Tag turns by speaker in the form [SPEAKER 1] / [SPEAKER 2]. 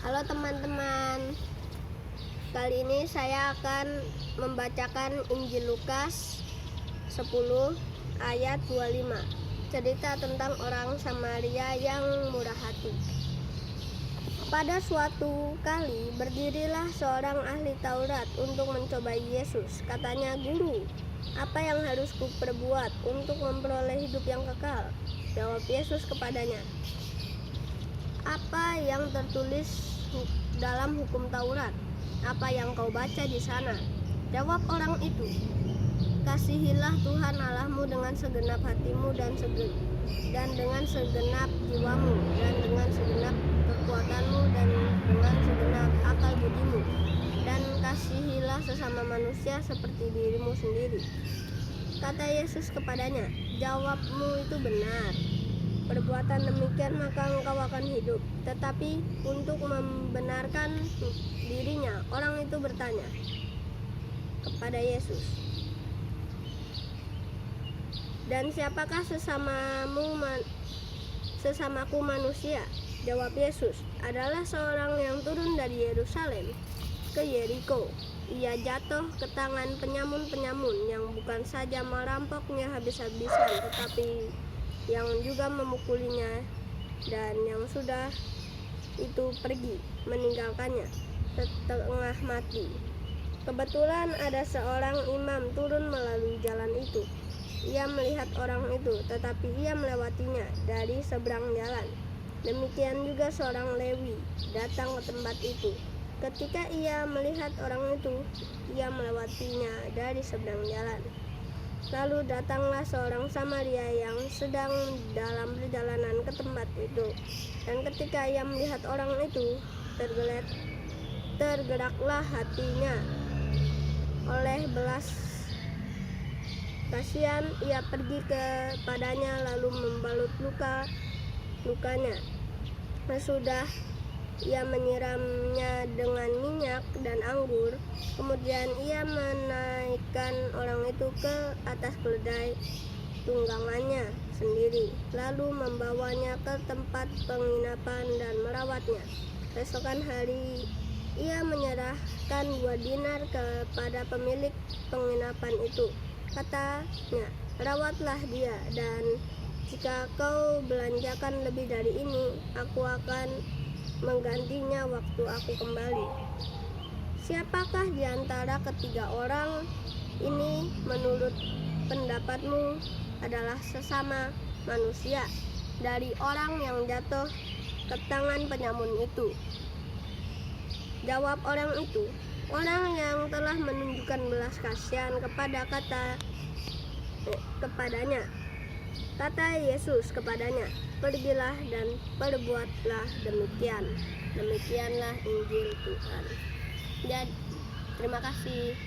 [SPEAKER 1] Halo teman-teman, kali ini saya akan membacakan Injil Lukas 10 ayat 25. Cerita tentang orang Samaria yang murah hati. Pada suatu kali berdirilah seorang ahli Taurat untuk mencobai Yesus. Katanya, "Guru, apa yang harus kuperbuat untuk memperoleh hidup yang kekal?" Jawab Yesus kepadanya, "Apa yang tertulis dalam hukum Taurat? Apa yang kau baca di sana?" Jawab orang itu, "Kasihilah Tuhan Allahmu dengan segenap hatimu dan dengan segenap jiwamu dan dengan segenap kekuatanmu dan dengan segenap akal budimu, dan kasihilah sesama manusia seperti dirimu sendiri." Kata Yesus kepadanya, "Jawabmu itu benar. Perbuatan demikian maka engkau akan hidup." Tetapi untuk membenarkan dirinya, orang itu bertanya kepada Yesus, "Dan siapakah sesamaku manusia?" Jawab Yesus, "Adalah seorang yang turun dari Yerusalem ke Yeriko. Ia jatuh ke tangan penyamun-penyamun yang bukan saja merampoknya habis-habisan, tetapi yang juga memukulinya, dan yang sudah itu pergi meninggalkannya setengah mati. Kebetulan ada seorang imam turun melalui jalan itu. Ia melihat orang itu, tetapi ia melewatinya dari seberang jalan. Demikian juga seorang Lewi datang ke tempat itu. Ketika ia melihat orang itu, ia melewatinya dari seberang jalan. Lalu datanglah seorang Samaria yang sedang dalam perjalanan ke tempat itu. Dan ketika ia melihat orang itu, tergeraklah hatinya oleh belas kasihan. Ia pergi kepadanya lalu membalut lukanya. Sesudah ia menyiramnya dengan minyak dan anggur, kemudian ia menaikkan orang itu ke atas keledai tunggangannya sendiri, lalu membawanya ke tempat penginapan dan merawatnya. Besokan hari ia menyerahkan 2 dinar kepada pemilik penginapan itu. Katanya, "Rawatlah dia, dan jika kau belanjakan lebih dari ini, aku akan menggantinya waktu aku kembali." Siapakah di antara ketiga orang ini menurut pendapatmu adalah sesama manusia dari orang yang jatuh ke tangan penyamun itu? Jawab orang itu, "Orang yang telah menunjukkan belas kasihan kepadanya." Kata Yesus kepadanya, "Pergilah dan perbuatlah demikian." Demikianlah Injil Tuhan. Terima kasih.